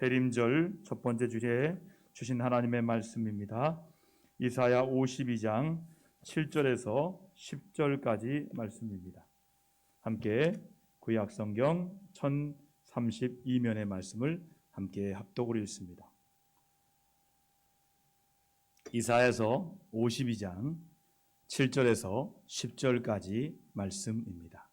대림절 첫 번째 주제에 주신 하나님의 말씀입니다. 이사야 52장 7절에서 10절까지 말씀입니다. 함께 구약 성경 1032면의 말씀을 함께 합독으로 읽습니다. 이사야서 52장 7절에서 10절까지 말씀입니다.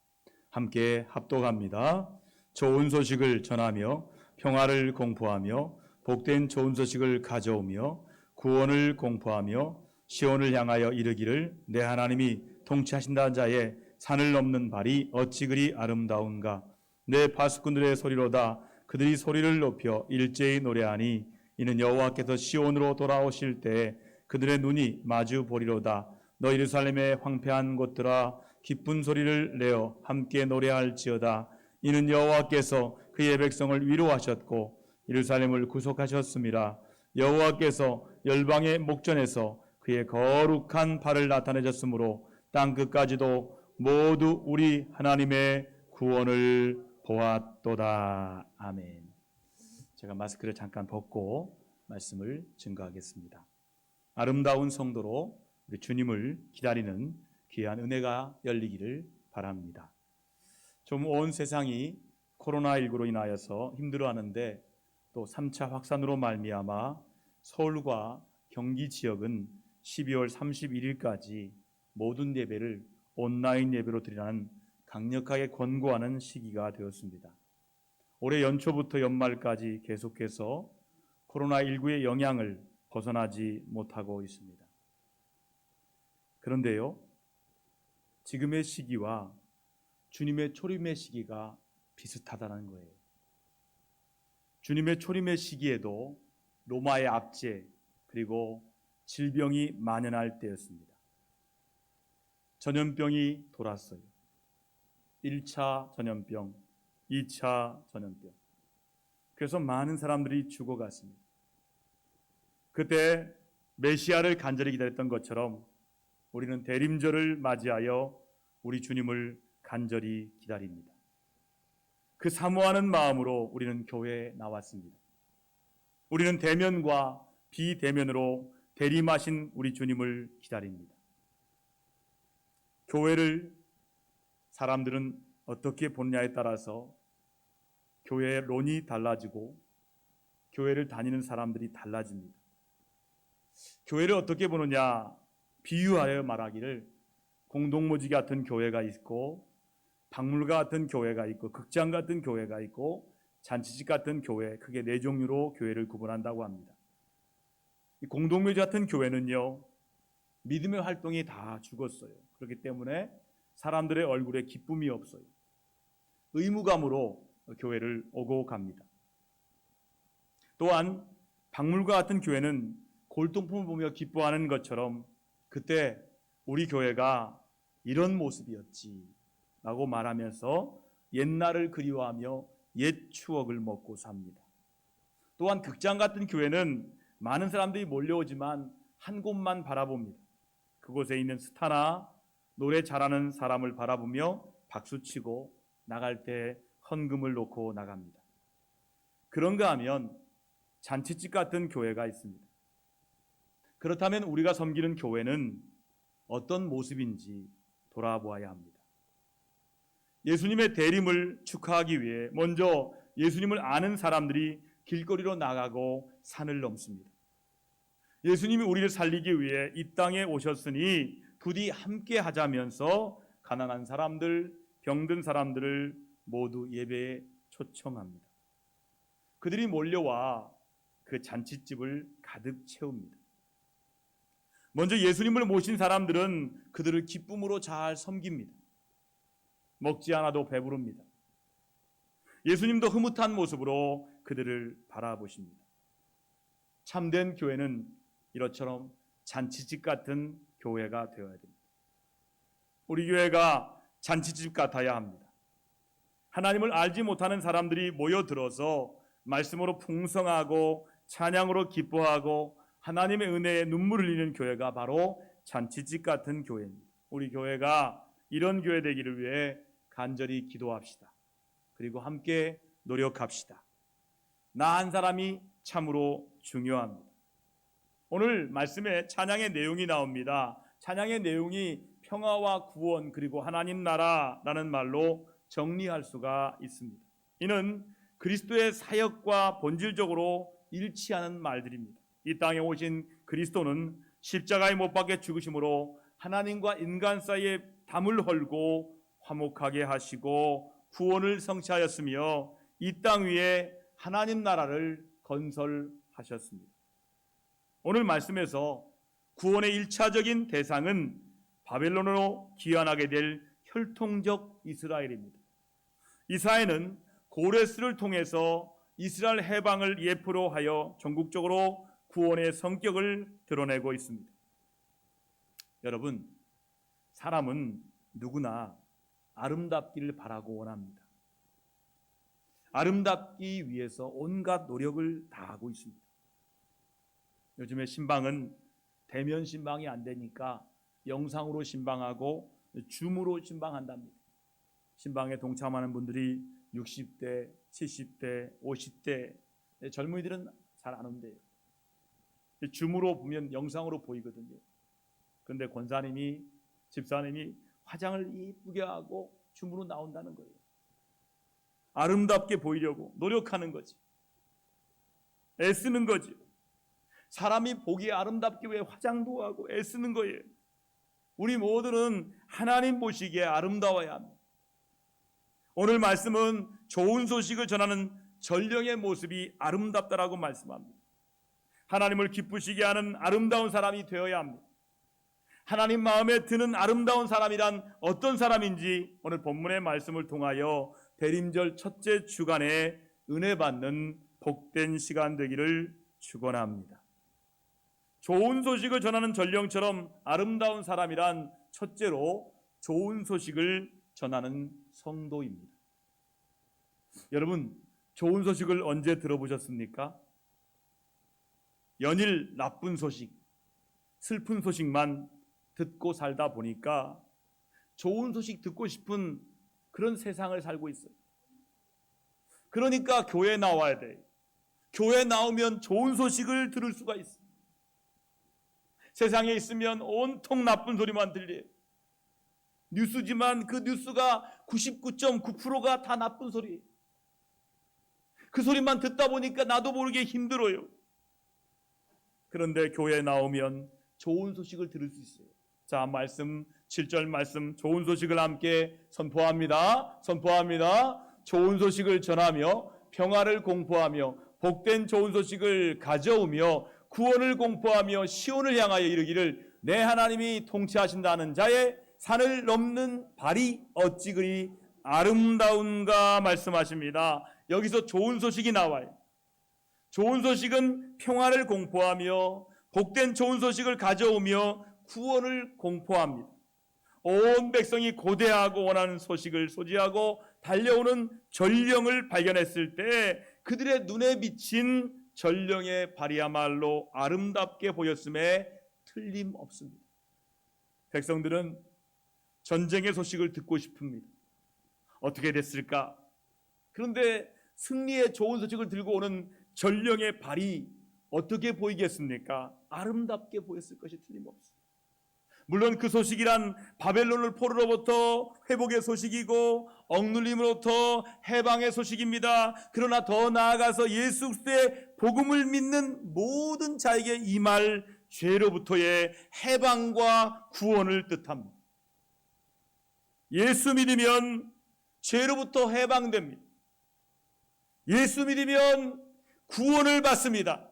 함께 합독합니다. 좋은 소식을 전하며 평화를 공포하며 복된 좋은 소식을 가져오며 구원을 공포하며 시온을 향하여 이르기를 내 하나님이 통치하신다는 자의 산을 넘는 발이 어찌 그리 아름다운가. 내 파수꾼들의 소리로다. 그들이 소리를 높여 일제히 노래하니 이는 여호와께서 시온으로 돌아오실 때에 그들의 눈이 마주 보리로다. 너 예루살렘의 황폐한 곳들아 기쁜 소리를 내어 함께 노래할지어다. 이는 여호와께서 그의 백성을 위로하셨고 예루살렘을 구속하셨음이라. 여호와께서 열방의 목전에서 그의 거룩한 발을 나타내셨으므로 땅 끝까지도 모두 우리 하나님의 구원을 보았도다. 아멘. 제가 마스크를 잠깐 벗고 말씀을 증거하겠습니다. 아름다운 성도로 우리 주님을 기다리는 귀한 은혜가 열리기를 바랍니다. 좀 온 세상이 코로나19로 인하여서 힘들어하는데 또 3차 확산으로 말미암아 서울과 경기 지역은 12월 31일까지 모든 예배를 온라인 예배로 드리라는 강력하게 권고하는 시기가 되었습니다. 올해 연초부터 연말까지 계속해서 코로나19의 영향을 벗어나지 못하고 있습니다. 그런데요, 지금의 시기와 주님의 초림의 시기가 비슷하다는 거예요. 주님의 초림의 시기에도 로마의 압제 그리고 질병이 만연할 때였습니다. 전염병이 돌았어요. 1차 전염병, 2차 전염병. 그래서 많은 사람들이 죽어갔습니다. 그때 메시아를 간절히 기다렸던 것처럼 우리는 대림절을 맞이하여 우리 주님을 간절히 기다립니다. 그 사모하는 마음으로 우리는 교회에 나왔습니다. 우리는 대면과 비대면으로 대림하신 우리 주님을 기다립니다. 교회를 사람들은 어떻게 보느냐에 따라서 교회의 론이 달라지고 교회를 다니는 사람들이 달라집니다. 교회를 어떻게 보느냐, 비유하여 말하기를 공동모지 같은 교회가 있고 박물관 같은 교회가 있고 극장 같은 교회가 있고 잔치집 같은 교회, 크게 네 종류로 교회를 구분한다고 합니다. 이 공동묘지 같은 교회는요, 믿음의 활동이 다 죽었어요. 그렇기 때문에 사람들의 얼굴에 기쁨이 없어요. 의무감으로 교회를 오고 갑니다. 또한 박물관 같은 교회는 골동품을 보며 기뻐하는 것처럼 그때 우리 교회가 이런 모습이었지 라고 말하면서 옛날을 그리워하며 옛 추억을 먹고 삽니다. 또한 극장 같은 교회는 많은 사람들이 몰려오지만 한 곳만 바라봅니다. 그곳에 있는 스타나 노래 잘하는 사람을 바라보며 박수치고 나갈 때 헌금을 놓고 나갑니다. 그런가 하면 잔치집 같은 교회가 있습니다. 그렇다면 우리가 섬기는 교회는 어떤 모습인지 돌아보아야 합니다. 예수님의 대림을 축하하기 위해 먼저 예수님을 아는 사람들이 길거리로 나가고 산을 넘습니다. 예수님이 우리를 살리기 위해 이 땅에 오셨으니 부디 함께 하자면서 가난한 사람들, 병든 사람들을 모두 예배에 초청합니다. 그들이 몰려와 그 잔치집을 가득 채웁니다. 먼저 예수님을 모신 사람들은 그들을 기쁨으로 잘 섬깁니다. 먹지 않아도 배부릅니다. 예수님도 흐뭇한 모습으로 그들을 바라보십니다. 참된 교회는 이것처럼 잔치집 같은 교회가 되어야 됩니다. 우리 교회가 잔치집 같아야 합니다. 하나님을 알지 못하는 사람들이 모여들어서 말씀으로 풍성하고 찬양으로 기뻐하고 하나님의 은혜에 눈물을 흘리는 교회가 바로 잔치집 같은 교회입니다. 우리 교회가 이런 교회 되기를 위해 간절히 기도합시다. 그리고 함께 노력합시다. 나 한 사람이 참으로 중요합니다. 오늘 말씀에 찬양의 내용이 나옵니다. 찬양의 내용이 평화와 구원 그리고 하나님 나라라는 말로 정리할 수가 있습니다. 이는 그리스도의 사역과 본질적으로 일치하는 말들입니다. 이 땅에 오신 그리스도는 십자가에 못 박혀 죽으심으로 하나님과 인간 사이에 담을 헐고 화목하게 하시고 구원을 성취하였으며 이 땅 위에 하나님 나라를 건설하셨습니다. 오늘 말씀에서 구원의 1차적인 대상은 바벨론으로 귀환하게 될 혈통적 이스라엘입니다. 이사야는 고레스를 통해서 이스라엘 해방을 예표로 하여 전국적으로 구원의 성격을 드러내고 있습니다. 여러분, 사람은 누구나 아름답기를 바라고 원합니다. 아름답기 위해서 온갖 노력을 다하고 있습니다. 요즘에 신방은 대면 신방이 안 되니까 영상으로 신방하고 줌으로 신방한답니다. 신방에 동참하는 분들이 60대, 70대, 50대, 젊은이들은 잘 안 온대요. 줌으로 보면 영상으로 보이거든요. 그런데 권사님이, 집사님이 화장을 이쁘게 하고 줌으로 나온다는 거예요. 아름답게 보이려고 노력하는 거지. 애쓰는 거지. 사람이 보기에 아름답게 왜 화장도 하고 애쓰는 거예요. 우리 모두는 하나님 보시기에 아름다워야 합니다. 오늘 말씀은 좋은 소식을 전하는 전령의 모습이 아름답다라고 말씀합니다. 하나님을 기쁘시게 하는 아름다운 사람이 되어야 합니다. 하나님 마음에 드는 아름다운 사람이란 어떤 사람인지 오늘 본문의 말씀을 통하여 대림절 첫째 주간에 은혜 받는 복된 시간 되기를 축원합니다. 좋은 소식을 전하는 전령처럼 아름다운 사람이란 첫째로 좋은 소식을 전하는 성도입니다. 여러분, 좋은 소식을 언제 들어보셨습니까? 연일 나쁜 소식, 슬픈 소식만 듣고 살다 보니까 좋은 소식 듣고 싶은 그런 세상을 살고 있어요. 그러니까 교회에 나와야 돼요. 교회에 나오면 좋은 소식을 들을 수가 있어요. 세상에 있으면 온통 나쁜 소리만 들려요. 뉴스지만 그 뉴스가 99.9%가 다 나쁜 소리예요. 그 소리만 듣다 보니까 나도 모르게 힘들어요. 그런데 교회에 나오면 좋은 소식을 들을 수 있어요. 자, 말씀 7절 말씀 좋은 소식을 함께 선포합니다. 좋은 소식을 전하며 평화를 공포하며 복된 좋은 소식을 가져오며 구원을 공포하며 시온을 향하여 이르기를 내 하나님이 통치하신다는 자의 산을 넘는 발이 어찌 그리 아름다운가 말씀하십니다. 여기서 좋은 소식이 나와요. 좋은 소식은 평화를 공포하며 복된 좋은 소식을 가져오며 구원을 공포합니다. 온 백성이 고대하고 원하는 소식을 소지하고 달려오는 전령을 발견했을 때 그들의 눈에 비친 전령의 발이야말로 아름답게 보였음에 틀림없습니다. 백성들은 전쟁의 소식을 듣고 싶습니다. 어떻게 됐을까? 그런데 승리의 좋은 소식을 들고 오는 전령의 발이 어떻게 보이겠습니까? 아름답게 보였을 것이 틀림없습니다. 물론 그 소식이란 바벨론을 포로로부터 회복의 소식이고 억눌림으로부터 해방의 소식입니다. 그러나 더 나아가서 예수 그리스도의 복음을 믿는 모든 자에게 임할 죄로부터의 해방과 구원을 뜻합니다. 예수 믿으면 죄로부터 해방됩니다. 예수 믿으면 구원을 받습니다.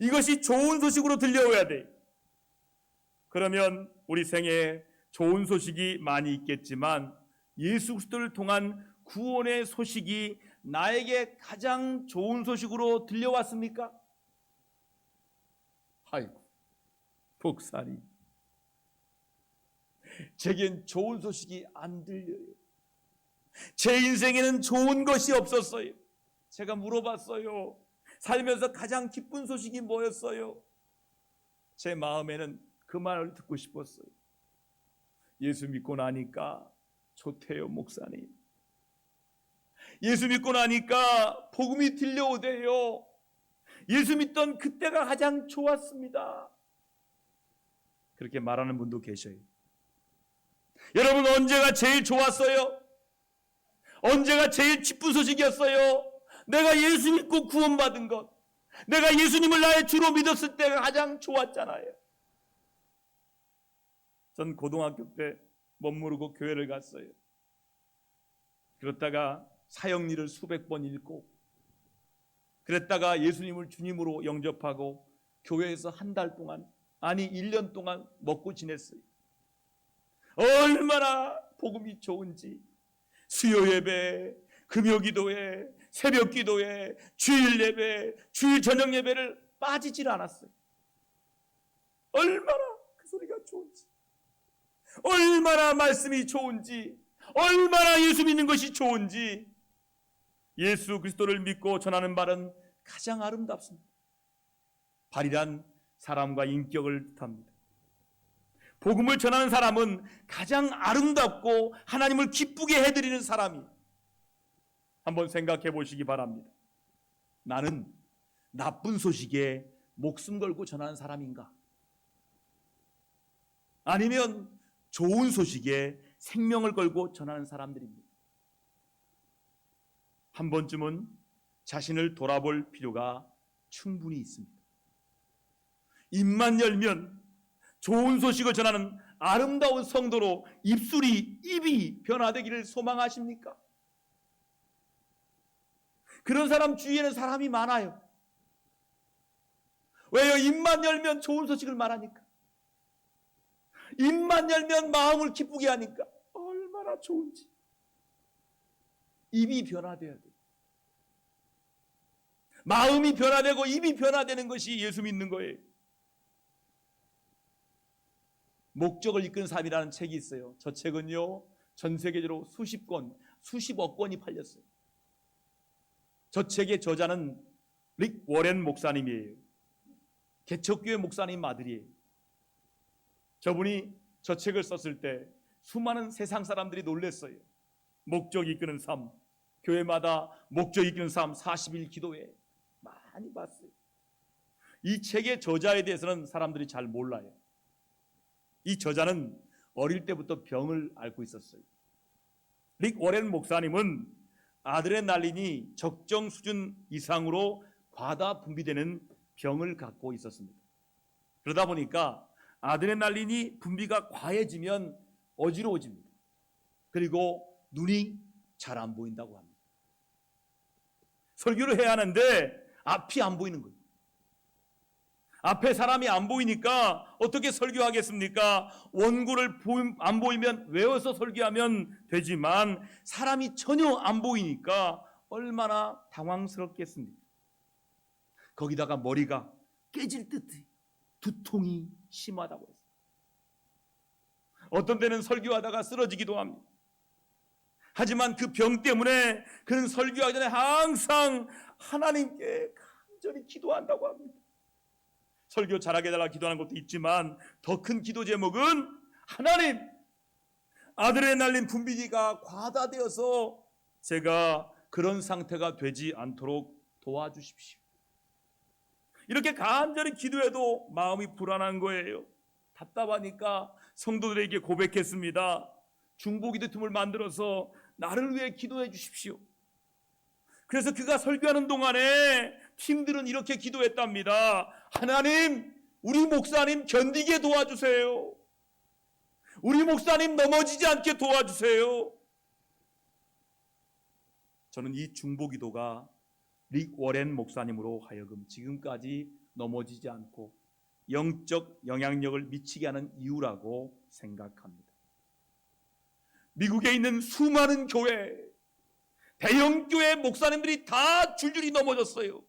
이것이 좋은 소식으로 들려와야 돼요. 그러면 우리 생애에 좋은 소식이 많이 있겠지만 예수 그리스도를 통한 구원의 소식이 나에게 가장 좋은 소식으로 들려왔습니까? 아이고, 목사님, 제겐 좋은 소식이 안 들려요. 제 인생에는 좋은 것이 없었어요. 제가 물어봤어요. 살면서 가장 기쁜 소식이 뭐였어요? 제 마음에는 그 말을 듣고 싶었어요. 예수 믿고 나니까 좋대요, 목사님. 예수 믿고 나니까 복음이 들려오대요. 예수 믿던 그때가 가장 좋았습니다. 그렇게 말하는 분도 계셔요. 여러분, 언제가 제일 좋았어요? 언제가 제일 기쁜 소식이었어요? 내가 예수 믿고 구원받은 것, 내가 예수님을 나의 주로 믿었을 때가 가장 좋았잖아요. 전 고등학교 때 멋모르고 교회를 갔어요. 그렇다가 사형리를 수백 번 읽고, 그랬다가 예수님을 주님으로 영접하고 교회에서 한 달 동안, 아니 1년 동안 먹고 지냈어요. 얼마나 복음이 좋은지. 수요 예배, 금요 기도회, 새벽 기도회, 주일 예배, 주일 저녁 예배를 빠지질 않았어요. 얼마나 그 소리가 좋은지, 얼마나 말씀이 좋은지, 얼마나 예수 믿는 것이 좋은지. 예수 그리스도를 믿고 전하는 말은 가장 아름답습니다. 발이란 사람과 인격을 뜻합니다. 복음을 전하는 사람은 가장 아름답고 하나님을 기쁘게 해드리는 사람이에요. 한번 생각해 보시기 바랍니다. 나는 나쁜 소식에 목숨 걸고 전하는 사람인가? 아니면 좋은 소식에 생명을 걸고 전하는 사람들입니다. 한 번쯤은 자신을 돌아볼 필요가 충분히 있습니다. 입만 열면 좋은 소식을 전하는 아름다운 성도로 입이 변화되기를 소망하십니까? 그런 사람 주위에는 사람이 많아요. 왜요? 입만 열면 좋은 소식을 말하니까. 입만 열면 마음을 기쁘게 하니까. 얼마나 좋은지. 입이 변화돼야 돼요. 마음이 변화되고 입이 변화되는 것이 예수 믿는 거예요. 목적을 이끄는 삶이라는 책이 있어요. 저 책은요, 전 세계적으로 수십억 권이 팔렸어요. 저 책의 저자는 릭 워렌 목사님이에요. 개척교회 목사님 아들이에요. 저분이 저 책을 썼을 때 수많은 세상 사람들이 놀랐어요. 목적 이끄는 삶, 교회마다 목적 이끄는 삶 40일 기도회 많이 봤어요. 이 책의 저자에 대해서는 사람들이 잘 몰라요. 이 저자는 어릴 때부터 병을 앓고 있었어요. 릭 워렌 목사님은 아드레날린이 적정 수준 이상으로 과다 분비되는 병을 갖고 있었습니다. 그러다 보니까 아드레날린이 분비가 과해지면 어지러워집니다. 그리고 눈이 잘 안 보인다고 합니다. 설교를 해야 하는데 앞이 안 보이는 거예요. 앞에 사람이 안 보이니까 어떻게 설교하겠습니까? 원고를 안 보이면 외워서 설교하면 되지만 사람이 전혀 안 보이니까 얼마나 당황스럽겠습니까? 거기다가 머리가 깨질 듯이 두통이 심하다고 했어요. 어떤 때는 설교하다가 쓰러지기도 합니다. 하지만 그 병 때문에 그는 설교하기 전에 항상 하나님께 간절히 기도한다고 합니다. 설교 잘하게 해달라 기도하는 것도 있지만 더 큰 기도 제목은 하나님, 아드레날린 분비가 과다되어서 제가 그런 상태가 되지 않도록 도와주십시오. 이렇게 간절히 기도해도 마음이 불안한 거예요. 답답하니까 성도들에게 고백했습니다. 중보기도 틈을 만들어서 나를 위해 기도해 주십시오. 그래서 그가 설교하는 동안에 팀들은 이렇게 기도했답니다. 하나님, 우리 목사님 견디게 도와주세요. 우리 목사님 넘어지지 않게 도와주세요. 저는 이 중보기도가 릭 워렌 목사님으로 하여금 지금까지 넘어지지 않고 영적 영향력을 미치게 하는 이유라고 생각합니다. 미국에 있는 수많은 교회, 대형 교회 목사님들이 다 줄줄이 넘어졌어요.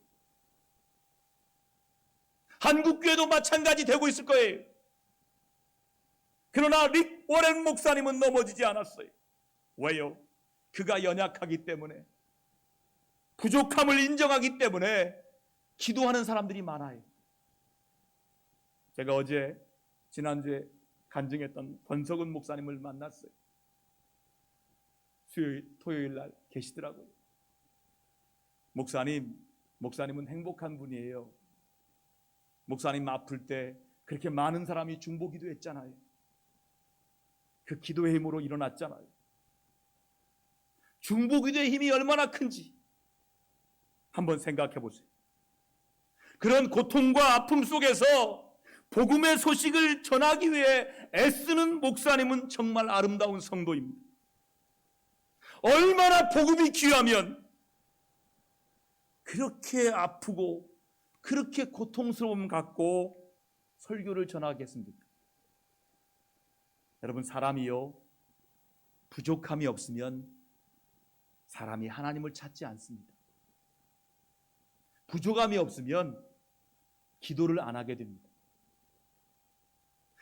한국 교회도 마찬가지 되고 있을 거예요. 그러나 릭 워렌 목사님은 넘어지지 않았어요. 왜요? 그가 연약하기 때문에, 부족함을 인정하기 때문에 기도하는 사람들이 많아요. 제가 지난주에 간증했던 권석은 목사님을 만났어요. 토요일 날 계시더라고요. 목사님은 행복한 분이에요. 목사님 아플 때 그렇게 많은 사람이 중보기도 했잖아요. 그 기도의 힘으로 일어났잖아요. 중보기도의 힘이 얼마나 큰지 한번 생각해 보세요. 그런 고통과 아픔 속에서 복음의 소식을 전하기 위해 애쓰는 목사님은 정말 아름다운 성도입니다. 얼마나 복음이 귀하면 그렇게 아프고 그렇게 고통스러움 갖고 설교를 전하겠습니까? 여러분, 사람이요, 부족함이 없으면 사람이 하나님을 찾지 않습니다. 부족함이 없으면 기도를 안 하게 됩니다.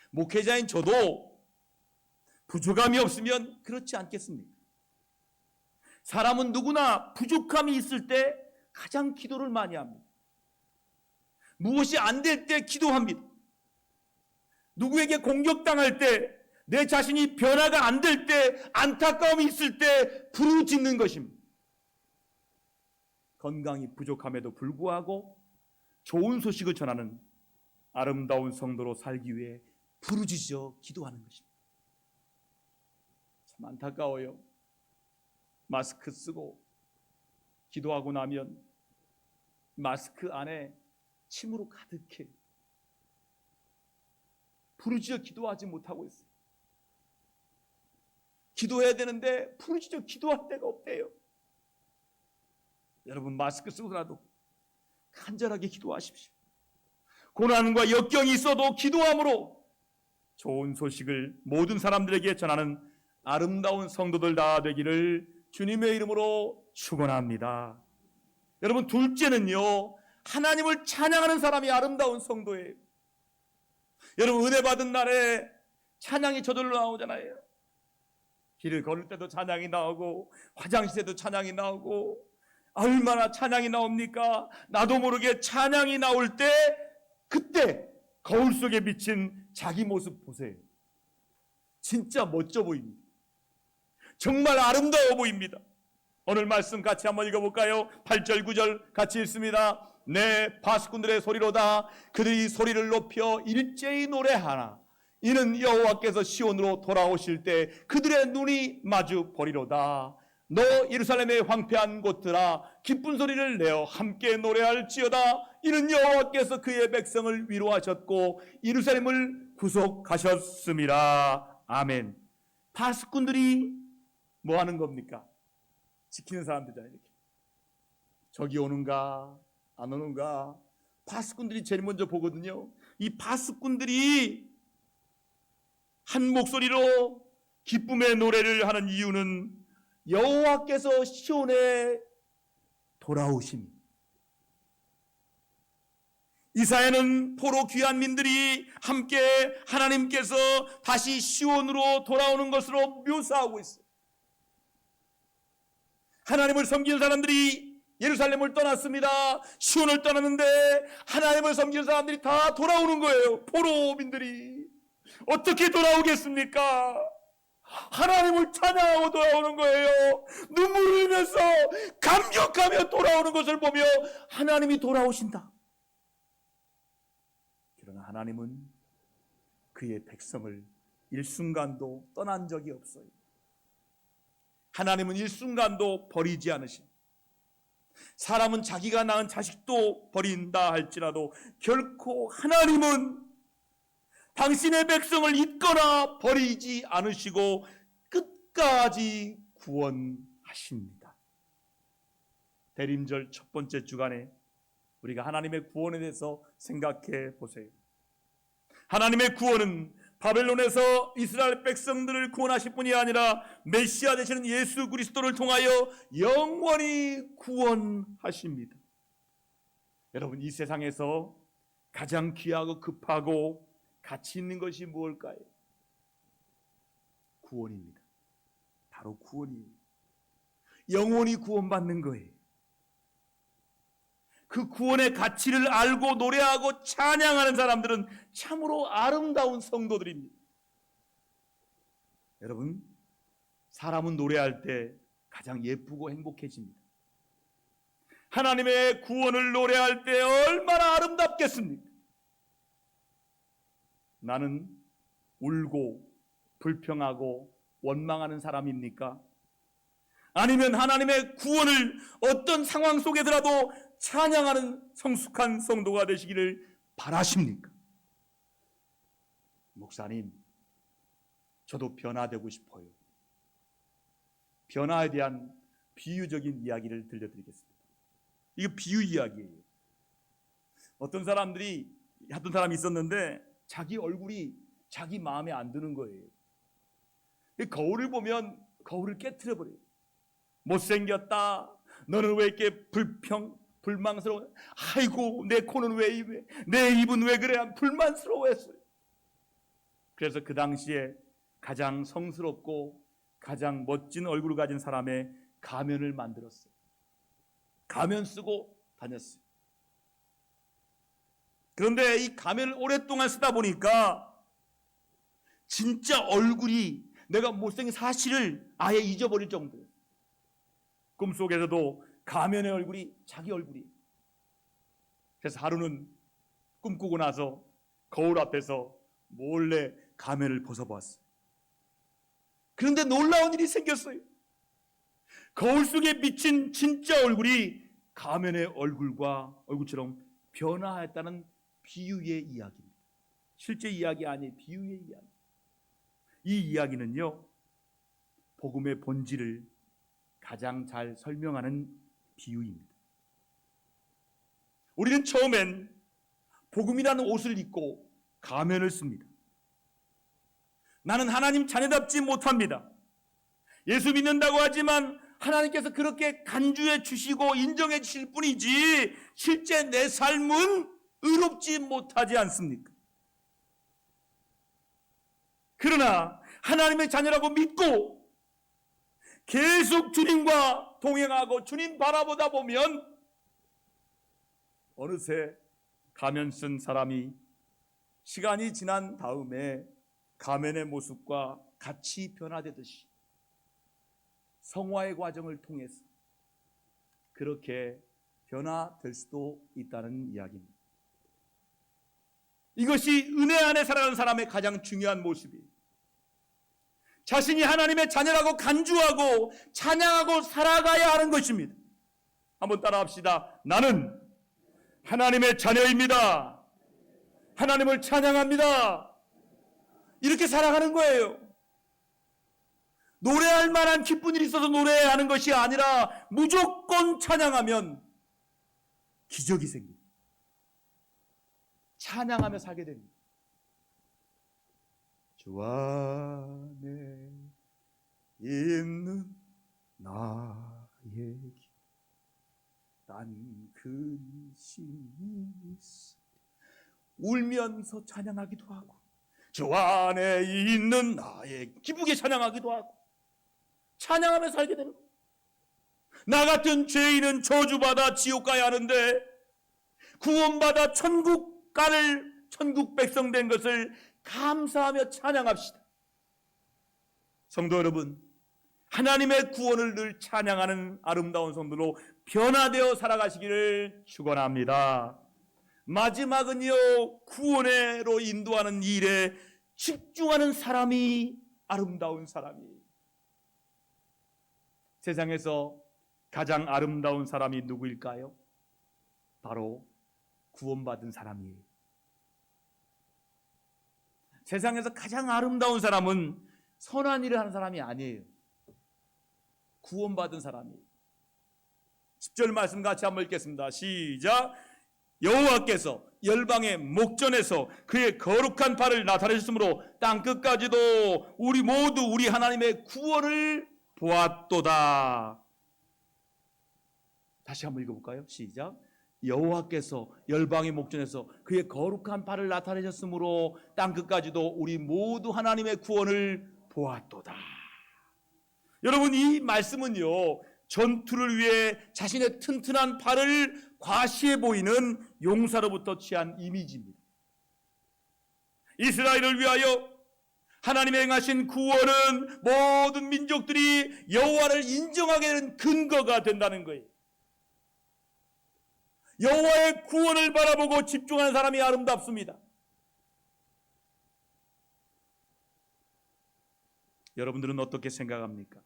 목회자인 저도 부족함이 없으면 그렇지 않겠습니까? 사람은 누구나 부족함이 있을 때 가장 기도를 많이 합니다. 무엇이 안 될 때 기도합니다. 누구에게 공격당할 때, 내 자신이 변화가 안 될 때, 안타까움이 있을 때 부르짖는 것입니다. 건강이 부족함에도 불구하고 좋은 소식을 전하는 아름다운 성도로 살기 위해 부르짖어 기도하는 것입니다. 참 안타까워요. 마스크 쓰고 기도하고 나면 마스크 안에 침으로 가득해. 부르짖어 기도하지 못하고 있어요. 기도해야 되는데 부르짖어 기도할 데가 없대요. 여러분, 마스크 쓰고라도 간절하게 기도하십시오. 고난과 역경이 있어도 기도함으로 좋은 소식을 모든 사람들에게 전하는 아름다운 성도들 다 되기를 주님의 이름으로 축원합니다. 여러분, 둘째는요, 하나님을 찬양하는 사람이 아름다운 성도예요. 여러분, 은혜 받은 날에 찬양이 저절로 나오잖아요. 길을 걸을 때도 찬양이 나오고 화장실에도 찬양이 나오고 얼마나 찬양이 나옵니까? 나도 모르게 찬양이 나올 때 그때 거울 속에 비친 자기 모습 보세요. 진짜 멋져 보입니다. 정말 아름다워 보입니다. 오늘 말씀 같이 한번 읽어볼까요? 8절 9절 같이 읽습니다. 내 바스꾼들의 소리로다. 그들이 소리를 높여 일제히 노래하나. 이는 여호와께서 시온으로 돌아오실 때 그들의 눈이 마주 보리로다. 너 예루살렘의 황폐한 곳들아, 기쁜 소리를 내어 함께 노래할지어다. 이는 여호와께서 그의 백성을 위로하셨고 예루살렘을 구속하셨음이라. 아멘. 바스꾼들이 뭐 하는 겁니까? 지키는 사람들이잖아요. 이렇게. 저기 오는가 안 오는가 바스꾼들이 제일 먼저 보거든요. 이 바스꾼들이 한 목소리로 기쁨의 노래를 하는 이유는 여호와께서 시온에 돌아오심. 이사야는 포로 귀한 민들이 함께 하나님께서 다시 시온으로 돌아오는 것으로 묘사하고 있어요. 하나님을 섬기는 사람들이 예루살렘을 떠났습니다. 시온을 떠났는데 하나님을 섬기는 사람들이 다 돌아오는 거예요. 포로민들이 어떻게 돌아오겠습니까? 하나님을 찬양하고 돌아오는 거예요. 눈물을 흘리면서 감격하며 돌아오는 것을 보며 하나님이 돌아오신다. 그러나 하나님은 그의 백성을 일순간도 떠난 적이 없어요. 하나님은 일순간도 버리지 않으십니다. 사람은 자기가 낳은 자식도 버린다 할지라도 결코 하나님은 당신의 백성을 잊거나 버리지 않으시고 끝까지 구원하십니다. 대림절 첫 번째 주간에 우리가 하나님의 구원에 대해서 생각해 보세요. 하나님의 구원은 바벨론에서 이스라엘 백성들을 구원하실 뿐이 아니라 메시아 되시는 예수 그리스도를 통하여 영원히 구원하십니다. 여러분, 이 세상에서 가장 귀하고 급하고 가치 있는 것이 무엇일까요? 구원입니다. 바로 구원이에요. 영원히 구원받는 거예요. 그 구원의 가치를 알고 노래하고 찬양하는 사람들은 참으로 아름다운 성도들입니다. 여러분, 사람은 노래할 때 가장 예쁘고 행복해집니다. 하나님의 구원을 노래할 때 얼마나 아름답겠습니까? 나는 울고 불평하고 원망하는 사람입니까? 아니면 하나님의 구원을 어떤 상황 속에서라도 찬양하는 성숙한 성도가 되시기를 바라십니까? 목사님, 저도 변화되고 싶어요. 변화에 대한 비유적인 이야기를 들려드리겠습니다. 이거 비유 이야기예요. 어떤 사람이 있었는데 자기 얼굴이 자기 마음에 안 드는 거예요. 거울을 보면 거울을 깨트려버려요. 못생겼다. 너는 왜 이렇게 불망스러워? 아이고, 내 코는 왜 이래? 내 입은 왜 그래? 불만스러워했어요. 그래서 그 당시에 가장 성스럽고 가장 멋진 얼굴을 가진 사람의 가면을 만들었어요. 가면 쓰고 다녔어요. 그런데 이 가면을 오랫동안 쓰다 보니까 진짜 얼굴이 내가 못생긴 사실을 아예 잊어버릴 정도예요. 꿈속에서도 가면의 얼굴이 자기 얼굴이에요. 그래서 하루는 꿈꾸고 나서 거울 앞에서 몰래 가면을 벗어보았어요. 그런데 놀라운 일이 생겼어요. 거울 속에 비친 진짜 얼굴이 가면의 얼굴처럼 변화했다는 비유의 이야기입니다. 실제 이야기 아니에요. 비유의 이야기. 이 이야기는요, 복음의 본질을 가장 잘 설명하는 비유입니다. 우리는 처음엔 복음이라는 옷을 입고 가면을 씁니다. 나는 하나님 자녀답지 못합니다. 예수 믿는다고 하지만 하나님께서 그렇게 간주해 주시고 인정해 주실 뿐이지 실제 내 삶은 의롭지 못하지 않습니까? 그러나 하나님의 자녀라고 믿고 계속 주님과 동행하고 주님 바라보다 보면 어느새 가면 쓴 사람이 시간이 지난 다음에 가면의 모습과 같이 변화되듯이 성화의 과정을 통해서 그렇게 변화될 수도 있다는 이야기입니다. 이것이 은혜 안에 살아가는 사람의 가장 중요한 모습이에요. 자신이 하나님의 자녀라고 간주하고 찬양하고 살아가야 하는 것입니다. 한번 따라합시다. 나는 하나님의 자녀입니다. 하나님을 찬양합니다. 이렇게 살아가는 거예요. 노래할 만한 기쁜 일이 있어서 노래하는 것이 아니라 무조건 찬양하면 기적이 생깁니다. 찬양하며 살게 됩니다. 주 안에 있는 나에게 난 근심이 있어. 울면서 찬양하기도 하고 주 안에 있는 나에게 기쁘게 찬양하기도 하고 찬양하며 살게 되는 거예요. 나 같은 죄인은 저주받아 지옥 가야 하는데 구원받아 천국 백성 된 것을 감사하며 찬양합시다. 성도 여러분, 하나님의 구원을 늘 찬양하는 아름다운 성도로 변화되어 살아가시기를 축원합니다. 마지막은요, 구원으로 인도하는 일에 집중하는 사람이 아름다운 사람이에요. 세상에서 가장 아름다운 사람이 누구일까요? 바로 구원받은 사람이에요. 세상에서 가장 아름다운 사람은 선한 일을 하는 사람이 아니에요. 구원받은 사람이에요. 10절 말씀 같이 한번 읽겠습니다. 시작. 여호와께서 열방의 목전에서 그의 거룩한 발을 나타내셨으므로 땅끝까지도 우리 모두 우리 하나님의 구원을 보았도다. 다시 한번 읽어볼까요? 시작. 여호와께서 열방의 목전에서 그의 거룩한 발을 나타내셨으므로 땅끝까지도 우리 모두 하나님의 구원을 보았도다. 여러분, 이 말씀은요, 전투를 위해 자신의 튼튼한 발을 과시해 보이는 용사로부터 취한 이미지입니다. 이스라엘을 위하여 하나님의 행하신 구원은 모든 민족들이 여호와를 인정하게 되는 근거가 된다는 거예요. 여호와의 구원을 바라보고 집중하는 사람이 아름답습니다. 여러분들은 어떻게 생각합니까?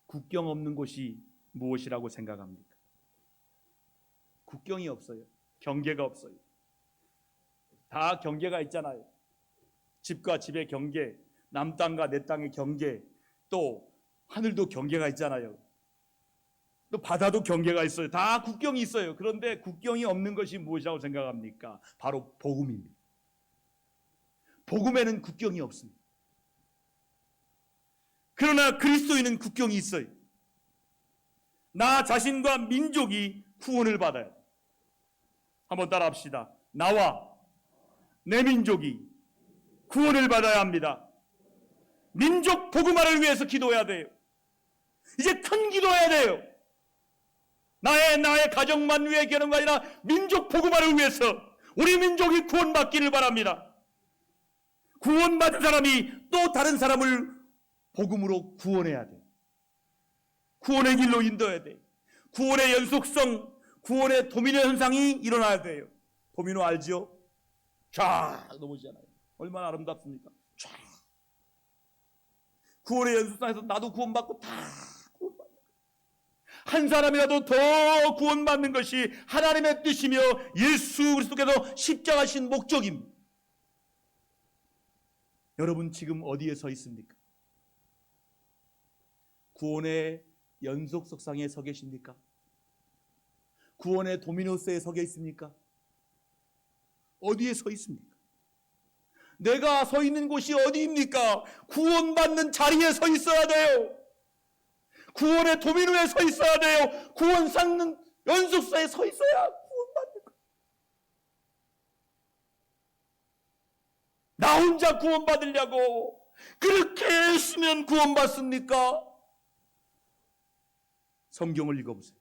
국경 없는 곳이 무엇이라고 생각합니까? 국경이 없어요. 경계가 없어요. 다 경계가 있잖아요. 집과 집의 경계, 남 땅과 내 땅의 경계, 또 하늘도 경계가 있잖아요. 또 바다도 경계가 있어요. 다 국경이 있어요. 그런데 국경이 없는 것이 무엇이라고 생각합니까? 바로 복음입니다. 복음에는 국경이 없습니다. 그러나 그리스도인은 국경이 있어요. 나 자신과 민족이 구원을 받아야 돼요. 한번 따라합시다. 나와 내 민족이 구원을 받아야 합니다. 민족 복음화를 위해서 기도해야 돼요. 이제 큰 기도해야 돼요. 나의 가정만 위해 기도하는 거 아니라 민족 복음화를 위해서 우리 민족이 구원받기를 바랍니다. 구원받은 사람이 또 다른 사람을 복음으로 구원해야 돼요. 구원의 길로 인도해야 돼요. 구원의 연속성, 구원의 도미노 현상이 일어나야 돼요. 도미노 알지요? 쫙 넘어지잖아요. 얼마나 아름답습니까? 쫙. 구원의 연속성에서 나도 구원받고 다 구원받는 거예요. 한 사람이라도 더 구원받는 것이 하나님의 뜻이며 예수 그리스도께서 십자가신 목적입니다. 여러분 지금 어디에 서 있습니까? 구원의 연속석상에 서 계십니까? 구원의 도미노스에 서 있습니까? 어디에 서 있습니까? 내가 서 있는 곳이 어디입니까? 구원받는 자리에 서 있어야 돼요. 구원의 도미노에 서 있어야 돼요. 구원 쌓는 연속사에 서 있어야 구원받는 거예요. 나 혼자 구원받으려고 그렇게 했으면 구원받습니까? 성경을 읽어보세요.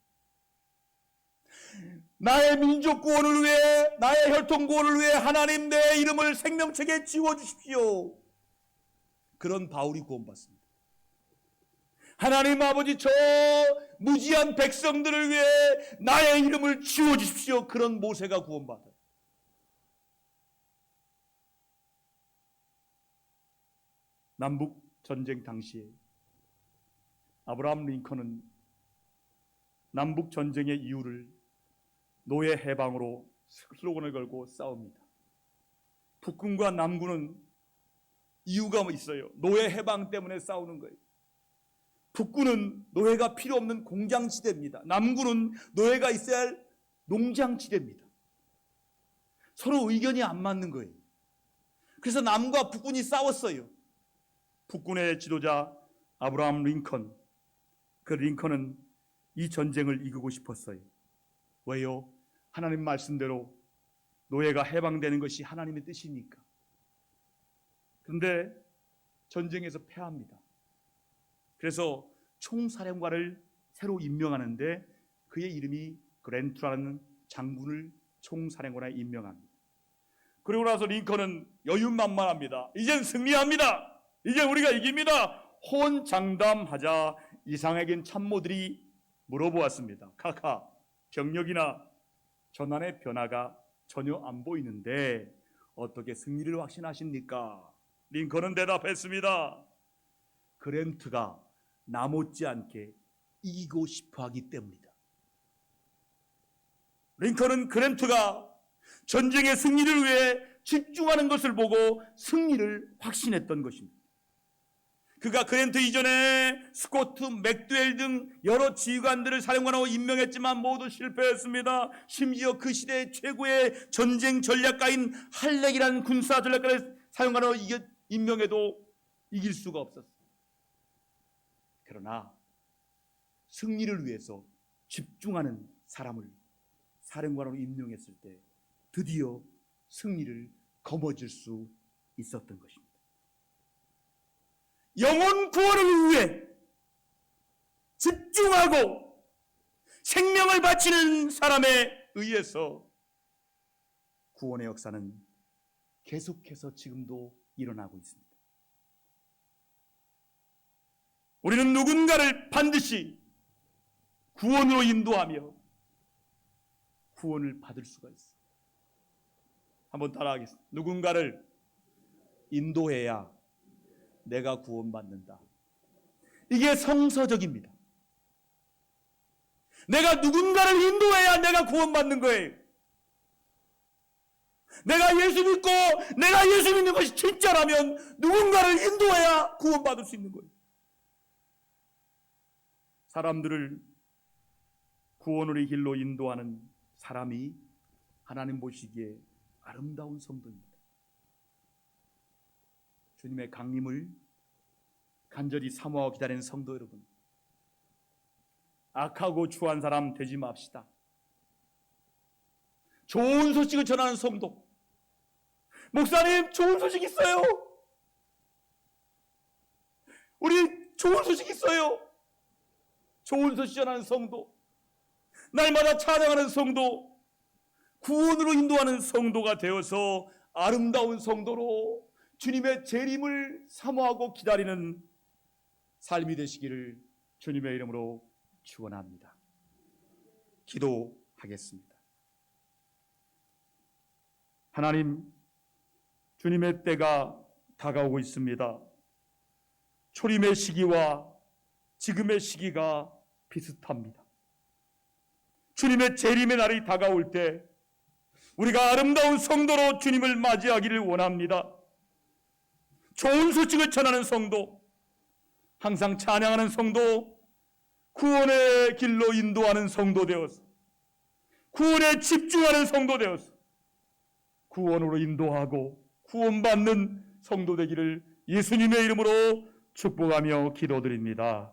나의 민족 구원을 위해, 나의 혈통 구원을 위해 하나님 내 이름을 생명책에 지워주십시오. 그런 바울이 구원받습니다. 하나님 아버지 저 무지한 백성들을 위해 나의 이름을 지워주십시오. 그런 모세가 구원받아요. 남북 전쟁 당시에 아브라함 링컨은 남북 전쟁의 이유를 노예 해방으로 슬로건을 걸고 싸웁니다. 북군과 남군은 이유가 있어요. 노예 해방 때문에 싸우는 거예요. 북군은 노예가 필요 없는 공장지대입니다. 남군은 노예가 있어야 할 농장지대입니다. 서로 의견이 안 맞는 거예요. 그래서 남과 북군이 싸웠어요. 북군의 지도자 아브라함 링컨, 그 링컨은 이 전쟁을 이기고 싶었어요. 왜요? 하나님 말씀대로 노예가 해방되는 것이 하나님의 뜻이니까. 그런데 전쟁에서 패합니다. 그래서 총사령관을 새로 임명하는데 그의 이름이 그랜트라는 장군을 총사령관에 임명합니다. 그리고 나서 링컨은 여유만만합니다. 이젠 승리합니다. 이제 우리가 이깁니다. 혼장담하자 이상에겐 참모들이 물어보았습니다. 카카, 병력이나 전환의 변화가 전혀 안 보이는데 어떻게 승리를 확신하십니까? 링컨은 대답했습니다. 그랜트가 나 못지않게 이기고 싶어하기 때문이다. 링컨은 그랜트가 전쟁의 승리를 위해 집중하는 것을 보고 승리를 확신했던 것입니다. 그가 그랜트 이전에 스코트, 맥드웰 등 여러 지휘관들을 사령관으로 임명했지만 모두 실패했습니다. 심지어 그 시대의 최고의 전쟁 전략가인 할렉이라는 군사 전략가를 사령관으로 임명해도 이길 수가 없었어요. 그러나 승리를 위해서 집중하는 사람을 사령관으로 임명했을 때 드디어 승리를 거머쥘 수 있었던 것입니다. 영혼 구원을 위해 집중하고 생명을 바치는 사람에 의해서 구원의 역사는 계속해서 지금도 일어나고 있습니다. 우리는 누군가를 반드시 구원으로 인도하며 구원을 받을 수가 있어요. 한번 따라하겠습니다. 누군가를 인도해야 내가 구원받는다. 이게 성서적입니다. 내가 누군가를 인도해야 내가 구원받는 거예요. 내가 예수 믿고 내가 예수 믿는 것이 진짜라면 누군가를 인도해야 구원받을 수 있는 거예요. 사람들을 구원의 길로 인도하는 사람이 하나님 보시기에 아름다운 성도입니다. 주님의 강림을 간절히 사모하고 기다리는 성도 여러분, 악하고 추한 사람 되지 맙시다. 좋은 소식을 전하는 성도, 목사님 좋은 소식 있어요. 우리 좋은 소식 있어요. 좋은 소식 전하는 성도, 날마다 찬양하는 성도, 구원으로 인도하는 성도가 되어서 아름다운 성도로 주님의 재림을 사모하고 기다리는 삶이 되시기를 주님의 이름으로 축원합니다. 기도하겠습니다. 하나님, 주님의 때가 다가오고 있습니다. 초림의 시기와 지금의 시기가 비슷합니다. 주님의 재림의 날이 다가올 때 우리가 아름다운 성도로 주님을 맞이하기를 원합니다. 좋은 소식을 전하는 성도, 항상 찬양하는 성도, 구원의 길로 인도하는 성도 되어서, 구원에 집중하는 성도 되어서 구원으로 인도하고 구원받는 성도 되기를 예수님의 이름으로 축복하며 기도드립니다.